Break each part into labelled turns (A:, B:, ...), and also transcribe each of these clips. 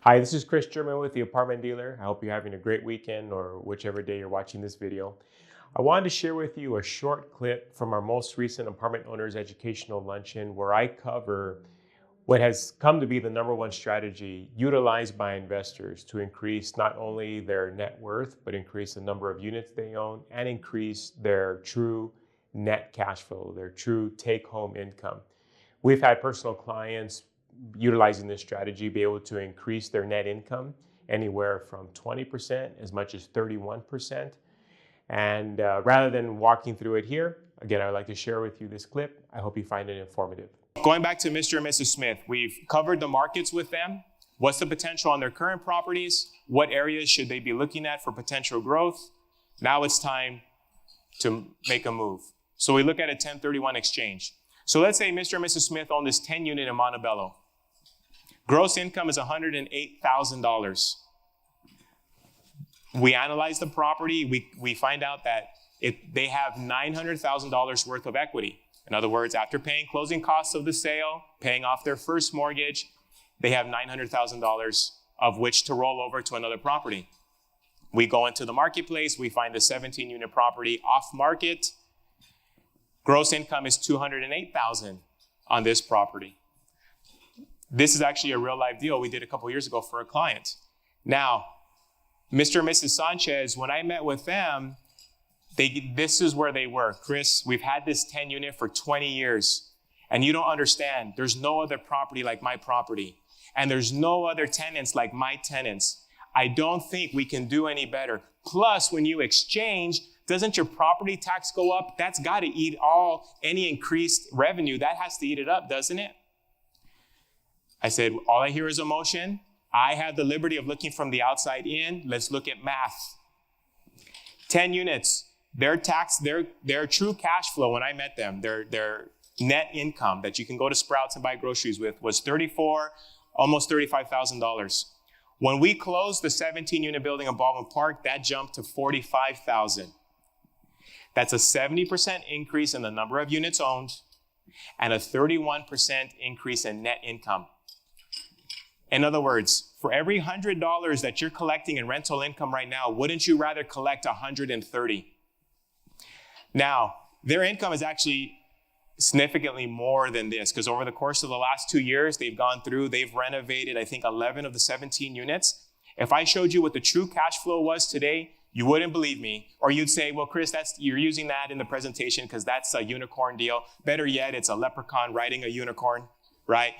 A: Hi, this is Chris German with the Apartment Dealer. I hope you're having a great weekend or whichever day you're watching this video. I wanted to share with you a short clip from our most recent Apartment Owners Educational Luncheon where I cover what has come to be the number one strategy utilized by investors to increase not only their net worth, but increase the number of units they own and increase their true net cash flow, their true take-home income. We've had personal clients utilizing this strategy be able to increase their net income anywhere from 20% as much as 31%. And rather than walking through it here, again, I'd like to share with you this clip. I hope you find it informative. Going back to Mr. and Mrs. Smith, we've covered the markets with them. What's the potential on their current properties? What areas should they be looking at for potential growth? Now it's time to make a move. So we look at a 1031 exchange. So let's say Mr. and Mrs. Smith own this 10 unit in Montebello. Gross income is $108,000. We analyze the property. We find out that they have $900,000 worth of equity. In other words, after paying closing costs of the sale, paying off their first mortgage, they have $900,000 of which to roll over to another property. We go into the marketplace. We find a 17-unit property off market. Gross income is $208,000 on this property. This is actually a real life deal we did a couple years ago for a client. Now, Mr. and Mrs. Sanchez, when I met with them, this is where they were. Chris, we've had this 10 unit for 20 years, and you don't understand. There's no other property like my property, and there's no other tenants like my tenants. I don't think we can do any better. Plus, when you exchange, doesn't your property tax go up? That's got to eat any increased revenue. That has to eat it up, doesn't it? I said, all I hear is emotion. I have the liberty of looking from the outside in. Let's look at math. 10 units, their true cash flow when I met them, their net income that you can go to Sprouts and buy groceries with was almost $35,000. When we closed the 17-unit building in Baldwin Park, that jumped to $45,000. That's a 70% increase in the number of units owned and a 31% increase in net income. In other words, for every $100 that you're collecting in rental income right now, wouldn't you rather collect $130? Now, their income is actually significantly more than this because over the course of the last 2 years, they've renovated, I think, 11 of the 17 units. If I showed you what the true cash flow was today, you wouldn't believe me. Or you'd say, well, Chris, you're using that in the presentation because that's a unicorn deal. Better yet, it's a leprechaun riding a unicorn, right?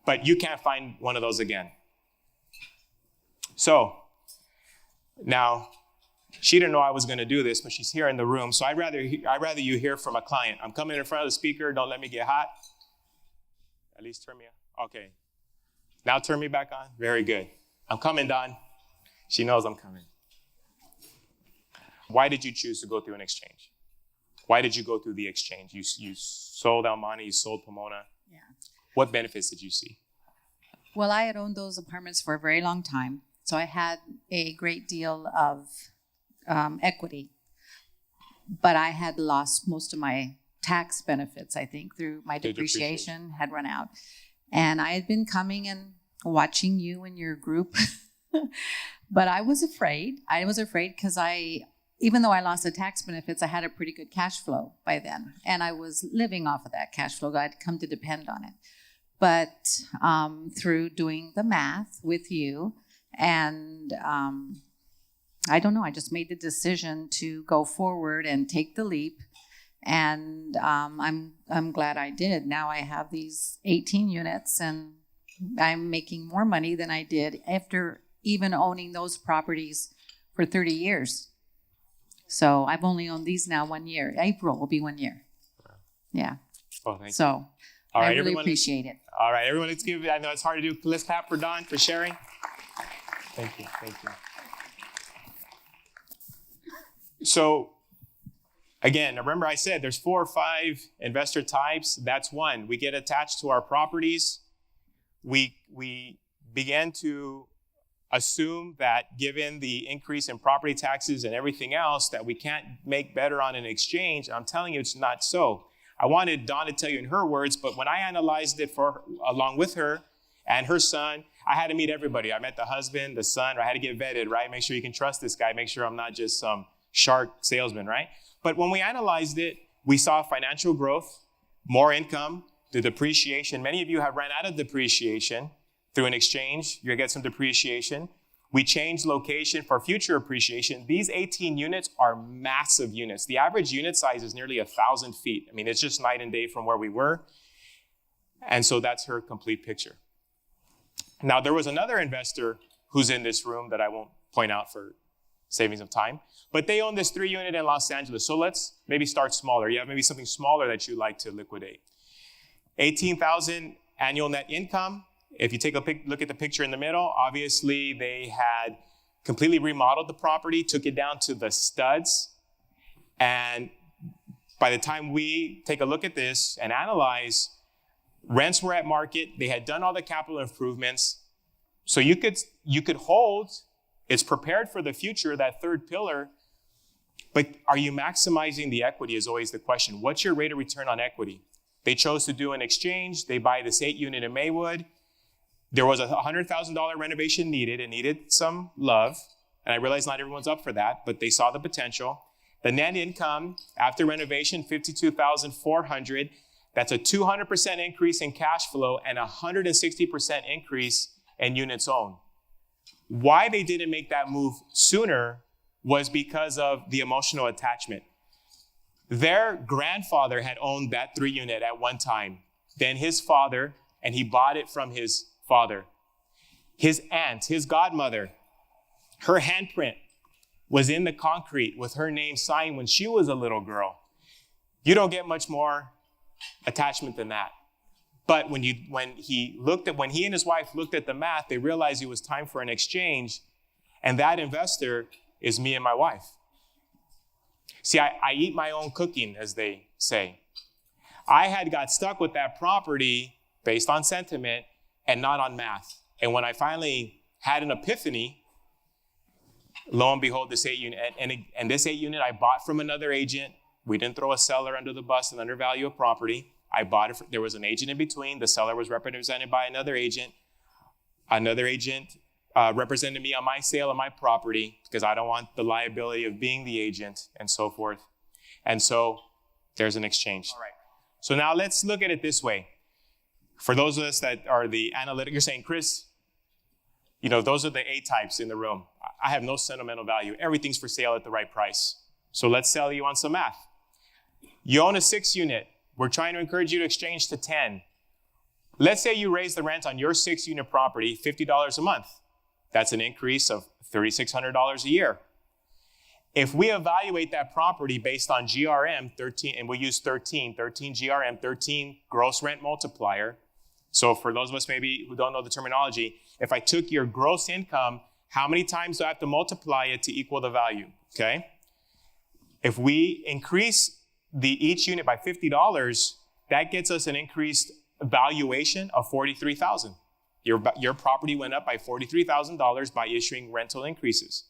A: But you can't find one of those again. So now, she didn't know I was going to do this, but she's here in the room. So I'd rather you hear from a client. I'm coming in front of the speaker. Don't let me get hot. At least turn me on. Okay. Now turn me back on. Very good. I'm coming, Don. She knows I'm coming. Why did you choose to go through an exchange? Why did you go through the exchange? You sold Almani, you sold Pomona.
B: Yeah.
A: What benefits did you see?
B: Well, I had owned those apartments for a very long time, so I had a great deal of equity. But I had lost most of my tax benefits, I think, through my depreciation had run out. And I had been coming and watching you and your group, but I was afraid. I was afraid because even though I lost the tax benefits, I had a pretty good cash flow by then. And I was living off of that cash flow. I'd come to depend on it. But through doing the math with you, and I don't know, I just made the decision to go forward and take the leap. And I'm glad I did. Now I have these 18 units, and I'm making more money than I did after even owning those properties for 30 years. So I've only owned these now 1 year. April will be 1 year. Yeah.
A: Oh, thank you.
B: So
A: all right,
B: I really appreciate it.
A: All right, everyone, let's give it. I know it's hard to do. Let's clap for Don for sharing. Thank you. Thank you. So, again, remember I said there's 4 or 5 investor types. That's one. We get attached to our properties. We began to assume that given the increase in property taxes and everything else that we can't make better on an exchange. I'm telling you, it's not so. I wanted Dawn to tell you in her words, but when I analyzed it along with her and her son, I had to meet everybody. I met the husband, the son, I had to get vetted, right? Make sure you can trust this guy. Make sure I'm not just some shark salesman, right? But when we analyzed it, we saw financial growth, more income, the depreciation. Many of you have ran out of depreciation through an exchange. You'll get some depreciation. We changed location for future appreciation. These 18 units are massive units. The average unit size is nearly 1,000 feet. I mean, it's just night and day from where we were. And so that's her complete picture. Now, there was another investor who's in this room that I won't point out for savings of time, but they own this 3-unit in Los Angeles. So let's maybe start smaller. You have maybe something smaller that you'd like to liquidate. 18,000 annual net income. If you take a look at the picture in the middle, obviously they had completely remodeled the property, took it down to the studs. And by the time we take a look at this and analyze, rents were at market. They had done all the capital improvements. So you could hold, it's prepared for the future, that third pillar. But are you maximizing the equity is always the question. What's your rate of return on equity? They chose to do an exchange. They buy this 8-unit in Maywood. There was a $100,000 renovation needed. It needed some love. And I realize not everyone's up for that, but they saw the potential. The net income after renovation, $52,400. That's a 200% increase in cash flow and a 160% increase in units owned. Why they didn't make that move sooner was because of the emotional attachment. Their grandfather had owned that 3-unit at one time. Then his father, and he bought it from his father. His aunt, his godmother, her handprint was in the concrete with her name signed when she was a little girl. You don't get much more attachment than that. But when he and his wife looked at the math, they realized it was time for an exchange. And that investor is me and my wife. See, I eat my own cooking, as they say. I had got stuck with that property based on sentiment and not on math. And when I finally had an epiphany, lo and behold, this 8-unit, and this 8-unit I bought from another agent. We didn't throw a seller under the bus and undervalue a property. I bought it. There was an agent in between. The seller was represented by another agent. Another agent represented me on my sale of my property because I don't want the liability of being the agent and so forth. And so there's an exchange. All right. So now let's look at it this way. For those of us that are the analytic, you're saying, Chris, those are the A types in the room. I have no sentimental value. Everything's for sale at the right price. So let's sell you on some math. You own a 6-unit. We're trying to encourage you to exchange to 10. Let's say you raise the rent on your 6-unit property $50 a month. That's an increase of $3,600 a year. If we evaluate that property based on GRM 13, and we use 13 GRM, 13 gross rent multiplier. So for those of us maybe who don't know the terminology, if I took your gross income, how many times do I have to multiply it to equal the value? Okay. If we increase each unit by $50, that gets us an increased valuation of $43,000. Your property went up by $43,000 by issuing rental increases.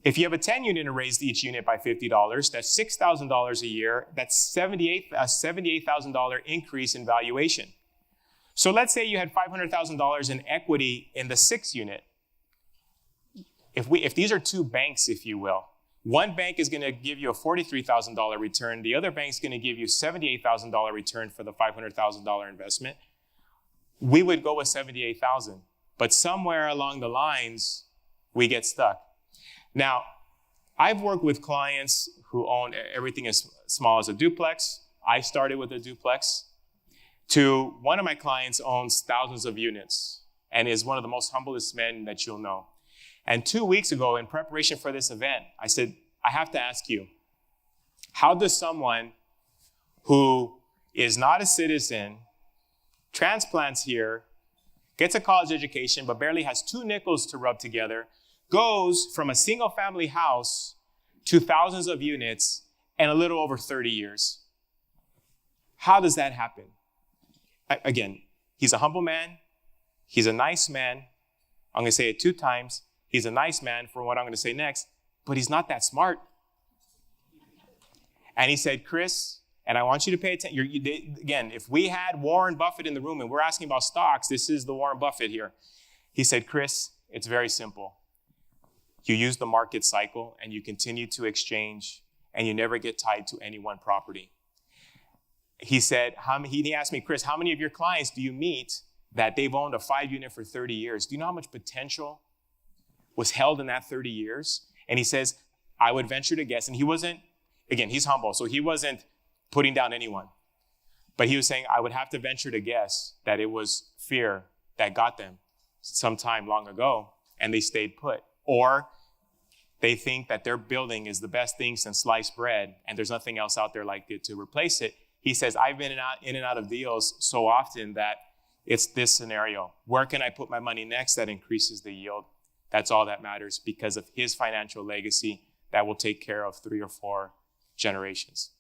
A: If you have a 10-unit and raised each unit by $50, that's $6,000 a year. That's a $78,000 increase in valuation. So let's say you had $500,000 in equity in the 6-unit. If these are two banks, if you will, one bank is going to give you a $43,000 return. The other bank is going to give you $78,000 return for the $500,000 investment. We would go with $78,000, but somewhere along the lines, we get stuck. Now, I've worked with clients who own everything as small as a duplex. I started with a duplex. To one of my clients owns thousands of units and is one of the most humblest men that you'll know. And 2 weeks ago, in preparation for this event, I said, I have to ask you, how does someone who is not a citizen, transplants here, gets a college education, but barely has 2 nickels to rub together, goes from a single family house to thousands of units in a little over 30 years? How does that happen? Again, he's a humble man. He's a nice man. I'm going to say it 2 times. He's a nice man for what I'm going to say next, but he's not that smart. And he said, Chris, And I want you to pay attention. Again, if we had Warren Buffett in the room and we're asking about stocks, this is the Warren Buffett here. He said, Chris, it's very simple. You use the market cycle and you continue to exchange and you never get tied to any one property. He said, he asked me, Chris, how many of your clients do you meet that they've owned a 5-unit for 30 years? Do you know how much potential was held in that 30 years? And he says, I would venture to guess, and he wasn't, again, he's humble, so he wasn't putting down anyone. But he was saying, I would have to venture to guess that it was fear that got them sometime long ago, and they stayed put. Or they think that their building is the best thing since sliced bread, and there's nothing else out there like it to replace it. He says, I've been in and out of deals so often that it's this scenario. Where can I put my money next that increases the yield? That's all that matters because of his financial legacy that will take care of 3 or 4 generations.